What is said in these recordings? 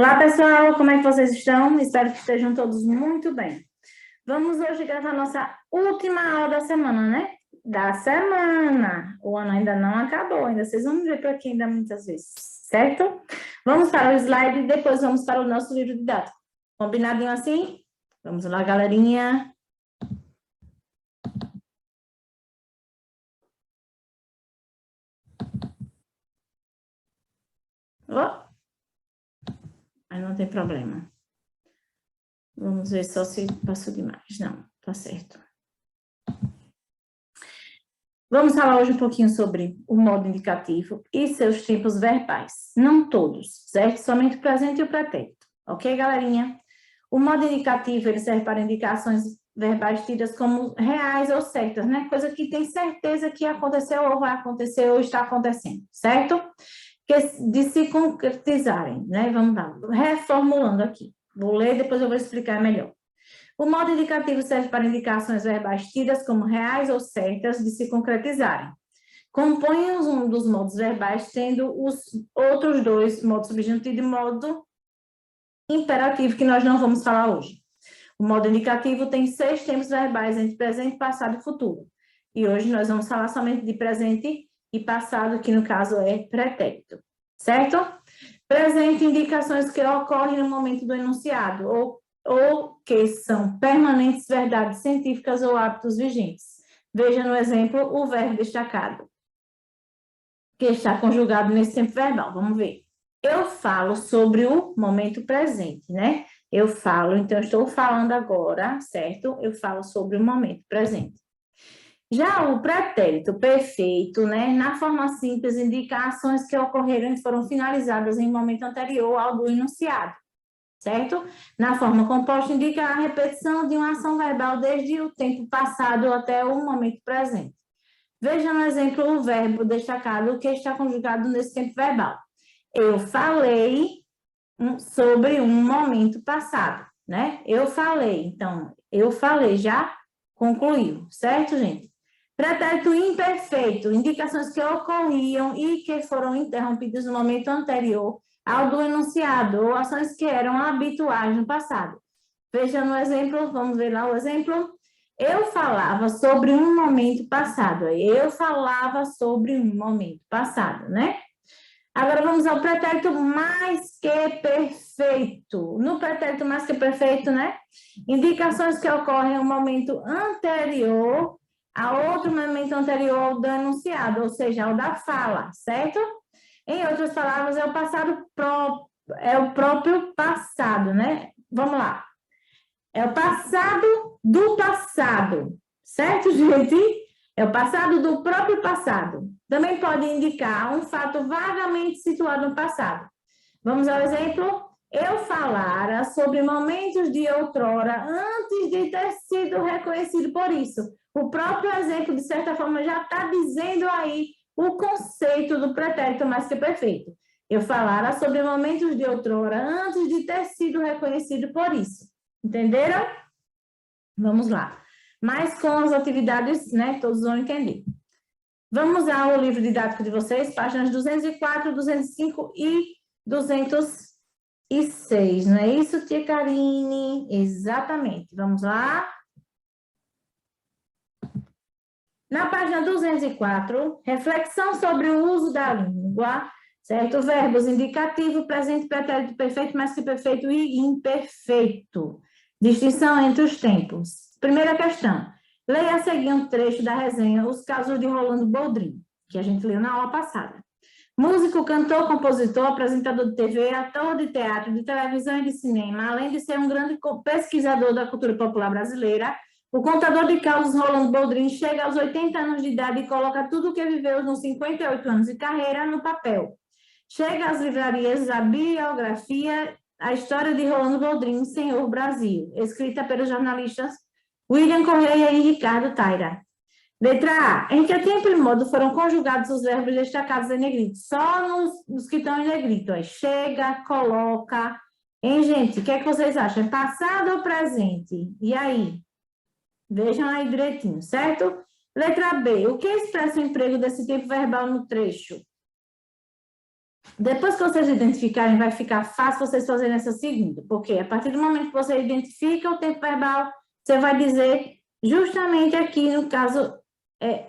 Olá, pessoal, como é que vocês estão? Espero que estejam todos muito bem. Vamos hoje gravar nossa última aula da semana, né? Da semana. O ano ainda não acabou, ainda vocês vão ver por aqui ainda muitas vezes, certo? Vamos para o slide e depois vamos para o nosso livro didático. Combinadinho assim? Vamos lá, galerinha. Oh. Aí não tem problema. Vamos ver só se passou demais. Não, tá certo. Vamos falar hoje um pouquinho sobre o modo indicativo e seus tipos verbais. Não todos, certo? Somente o presente e o pretérito. Ok, galerinha? O modo indicativo, ele serve para indicações verbais tidas como reais ou certas, né? Coisa que tem certeza que aconteceu ou vai acontecer ou está acontecendo, certo? De se concretizarem, né? Vamos lá, reformulando aqui. Vou ler, depois eu vou explicar melhor. O modo indicativo serve para indicações verbais tidas como reais ou certas de se concretizarem. Compõe um dos modos verbais, tendo os outros dois, modo subjuntivo e modo imperativo, que nós não vamos falar hoje. O modo indicativo tem 6 tempos verbais entre presente, passado e futuro. E hoje nós vamos falar somente de presente e passado, que no caso é pretérito, certo? Presente, indicações que ocorrem no momento do enunciado, ou que são permanentes verdades científicas ou hábitos vigentes. Veja no exemplo o verbo destacado, que está conjugado nesse tempo verbal. Vamos ver. Eu falo sobre o momento presente, né? Eu falo, então eu estou falando agora, certo? Eu falo sobre o momento presente. Já o pretérito perfeito, né? Na forma simples, indica ações que ocorreram e foram finalizadas em momento anterior ao do enunciado, certo? Na forma composta, indica a repetição de uma ação verbal desde o tempo passado até o momento presente. Veja no exemplo o verbo destacado que está conjugado nesse tempo verbal. Eu falei sobre um momento passado, né? Eu falei, então, eu falei, já concluiu, certo, gente? Pretérito imperfeito, indicações que ocorriam e que foram interrompidas no momento anterior ao do enunciado, ou ações que eram habituais no passado. Veja no exemplo, vamos ver lá o exemplo. Eu falava sobre um momento passado. Eu falava sobre um momento passado, né? Agora vamos ao pretérito mais que perfeito. No pretérito mais que perfeito, né? Indicações que ocorrem no momento anterior a outro momento anterior ao do enunciado, ou seja, ao da fala, certo? Em outras palavras, é o passado é o próprio passado, né? Vamos lá. É o passado do passado, certo, gente? É o passado do próprio passado. Também pode indicar um fato vagamente situado no passado. Vamos ao exemplo? Eu falara sobre momentos de outrora antes de ter sido reconhecido por isso. O próprio exemplo, de certa forma, já está dizendo aí o conceito do pretérito mais que perfeito. Eu falara sobre momentos de outrora antes de ter sido reconhecido por isso. Entenderam? Vamos lá. Mas com as atividades, né, todos vão entender. Vamos ao livro didático de vocês, páginas 204, 205 e 206, não é isso, tia Karine? Exatamente. Vamos lá. Na página 204, reflexão sobre o uso da língua, certo? Verbos indicativo, presente, pretérito perfeito, mais que perfeito e imperfeito. Distinção entre os tempos. Primeira questão. Leia a seguir um trecho da resenha Os Casos de Rolando Boldrin, que a gente leu na aula passada. Músico, cantor, compositor, apresentador de TV, ator de teatro, de televisão e de cinema, além de ser um grande pesquisador da cultura popular brasileira, o contador de causos Rolando Boldrin chega aos 80 anos de idade e coloca tudo o que viveu nos 58 anos de carreira no papel. Chega às livrarias a biografia, a história de Rolando Boldrin, Senhor Brasil, escrita pelos jornalistas William Correia e Ricardo Taira. Letra A. Em que tempo e modo foram conjugados os verbos destacados em negrito? Só nos que estão em negrito. Ó. Chega, coloca. Hein, gente? O que é que vocês acham? É passado ou presente? E aí? Vejam aí direitinho, certo? Letra B. O que expressa o emprego desse tipo verbal no trecho? Depois que vocês identificarem, vai ficar fácil vocês fazerem essa segunda, porque a partir do momento que você identifica o tempo verbal, você vai dizer justamente aqui, no caso,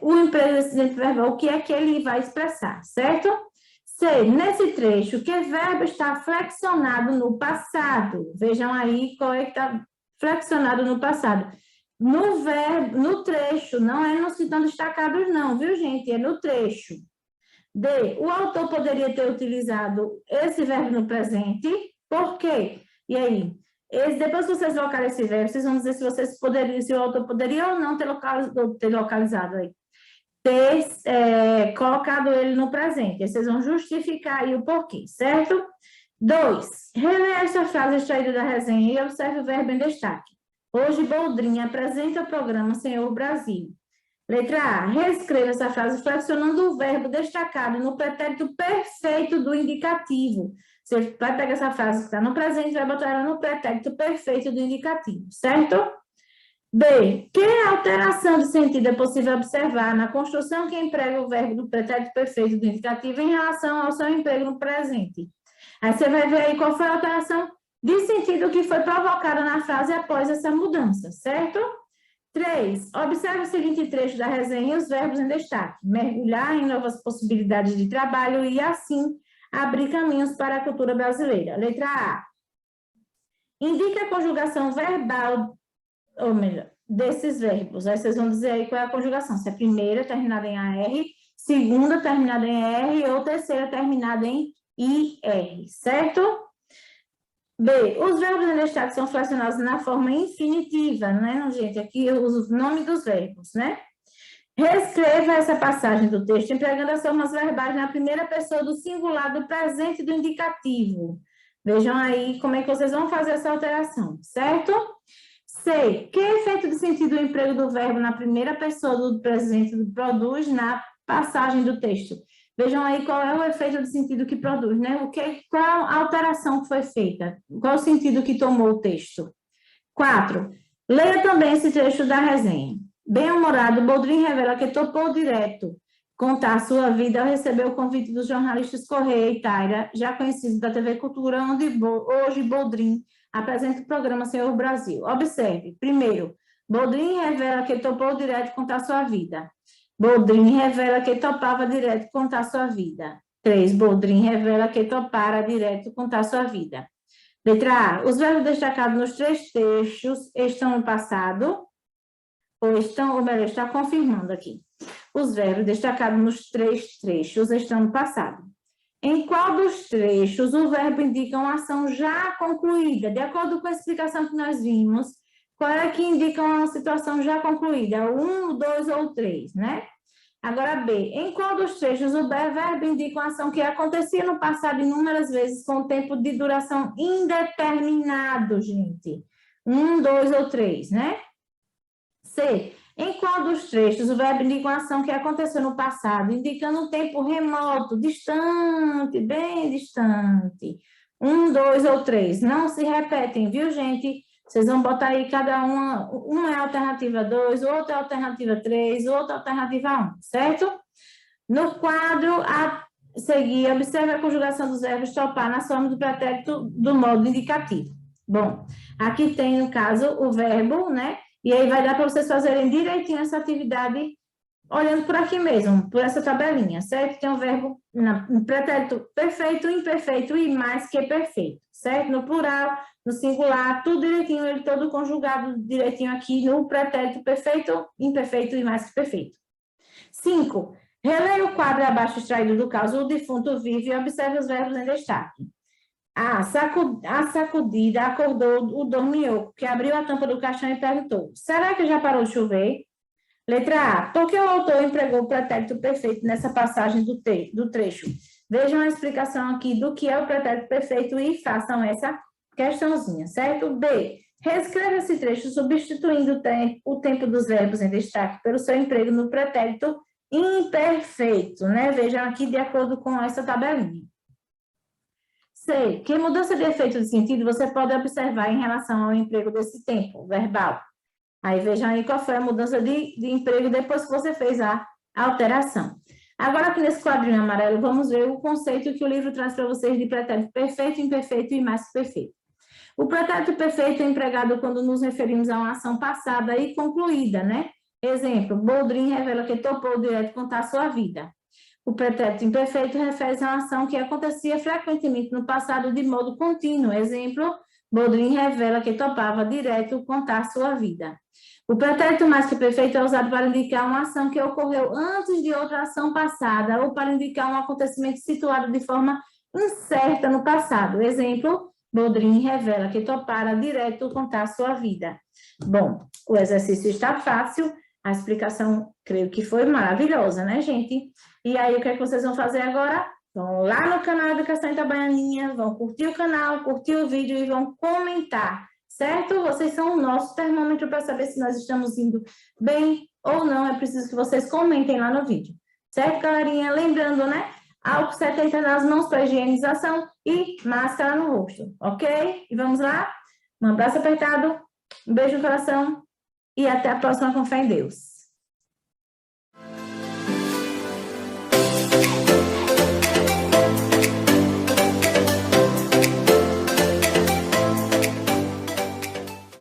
o emprego desse tempo verbal, o que é que ele vai expressar, certo? C, nesse trecho, que verbo está flexionado no passado? Vejam aí qual é que está flexionado no passado. No verbo, no trecho, não é nos que estão destacados não, viu, gente? É no trecho. D, o autor poderia ter utilizado esse verbo no presente, por quê? E aí? Depois que vocês locarem esse verbo, vocês vão dizer se o autor poderia ou não ter localizado aí. Ter colocado ele no presente. Aí vocês vão justificar aí o porquê, certo? 2, releia esta frase extraída da resenha e observe o verbo em destaque. Hoje, Boldrin apresenta o programa Senhor Brasil. Letra A, reescreva essa frase flexionando o verbo destacado no pretérito perfeito do indicativo. Você vai pegar essa frase que está no presente e vai botar ela no pretérito perfeito do indicativo, certo? B, que alteração de sentido é possível observar na construção que emprega o verbo do pretérito perfeito do indicativo em relação ao seu emprego no presente? Aí você vai ver aí qual foi a alteração de sentido que foi provocada na frase após essa mudança, certo? 3. Observe o seguinte trecho da resenha e os verbos em destaque. Mergulhar em novas possibilidades de trabalho e, assim, abrir caminhos para a cultura brasileira. Letra A. Indica a conjugação verbal, ou melhor, desses verbos. Aí vocês vão dizer aí qual é a conjugação. Se é a primeira terminada em AR, segunda terminada em R ou terceira terminada em IR, certo? B, os verbos em destaque são fracionados na forma infinitiva, né, gente? Aqui os nomes dos verbos, né? Reescreva essa passagem do texto empregando as formas verbais na primeira pessoa do singular do presente do indicativo. Vejam aí como é que vocês vão fazer essa alteração, certo? C, que efeito de sentido o emprego do verbo na primeira pessoa do presente produz na passagem do texto? Vejam aí qual é o efeito de sentido que produz, né? Qual a alteração que foi feita? Qual o sentido que tomou o texto? 4. Leia também esse trecho da resenha. Bem-humorado, Boldrin revela que topou direto contar sua vida ao receber o convite dos jornalistas Correia e Taira, já conhecidos da TV Cultura, onde hoje Boldrin apresenta o programa Senhor Brasil. Observe, primeiro, Boldrin revela que topou direto contar sua vida. Boldrin revela que topava direto contar sua vida. 3. Boldrin revela que topara direto contar sua vida. Letra A. Os verbos destacados nos 3 trechos estão no passado, ou melhor, está confirmando aqui. Os verbos destacados nos 3 trechos estão no passado. Em qual dos trechos o verbo indica uma ação já concluída? De acordo com a explicação que nós vimos, qual é que indica uma situação já concluída? 1, 2 ou 3, né? Agora, B. Em qual dos trechos o verbo indica uma ação que acontecia no passado inúmeras vezes com tempo de duração indeterminado, gente? 1, 2 ou 3, né? C. Em qual dos trechos o verbo indica uma ação que aconteceu no passado, indicando um tempo remoto, distante, bem distante? 1, 2 ou 3. Não se repetem, viu, gente? Vocês vão botar aí cada uma é a alternativa 2, outra é a alternativa 3, outra alternativa 1, certo? No quadro a seguir, observe a conjugação dos verbos topar nas formas do pretérito do modo indicativo. Bom, aqui tem, no caso, o verbo, né? E aí vai dar para vocês fazerem direitinho essa atividade olhando por aqui mesmo, por essa tabelinha, certo? Tem o verbo no pretérito perfeito, imperfeito e mais que perfeito, certo? No plural, no singular, tudo direitinho, ele todo conjugado direitinho aqui no pretérito perfeito, imperfeito e mais que perfeito. 5. Releia o quadro abaixo extraído do caso o defunto vive e observe os verbos em destaque. A sacudida acordou o dorminhoco, que abriu a tampa do caixão e perguntou: será que já parou de chover? Letra A. Por que o autor empregou o pretérito perfeito nessa passagem do trecho? Vejam a explicação aqui do que é o pretérito perfeito e façam essa questãozinha, certo? B. Reescreva esse trecho substituindo o tempo dos verbos em destaque pelo seu emprego no pretérito imperfeito, né? Vejam aqui de acordo com essa tabelinha. C. Que mudança de efeito de sentido você pode observar em relação ao emprego desse tempo verbal? Aí vejam aí qual foi a mudança de emprego depois que você fez a alteração. Agora, aqui nesse quadrinho amarelo, vamos ver o conceito que o livro traz para vocês de pretérito perfeito, imperfeito e mais que perfeito. O pretérito perfeito é empregado quando nos referimos a uma ação passada e concluída, né? Exemplo, Boldrin revela que topou direto contar sua vida. O pretérito imperfeito refere-se a uma ação que acontecia frequentemente no passado de modo contínuo. Exemplo, Boldrin revela que topava direto contar sua vida. O pretérito mais que perfeito é usado para indicar uma ação que ocorreu antes de outra ação passada ou para indicar um acontecimento situado de forma incerta no passado. Exemplo, Boldrin revela que topara direto contar sua vida. Bom, o exercício está fácil, a explicação creio que foi maravilhosa, né, gente? E aí, o que é que vocês vão fazer agora? Vão lá no canal Educação Itabaianinha, vão curtir o canal, curtir o vídeo e vão comentar, certo? Vocês são o nosso termômetro para saber se nós estamos indo bem ou não. É preciso que vocês comentem lá no vídeo, certo, galerinha? Lembrando, né? Álcool 70 nas mãos para higienização e máscara no rosto, ok? E vamos lá? Um abraço apertado, um beijo no coração e até a próxima com fé em Deus.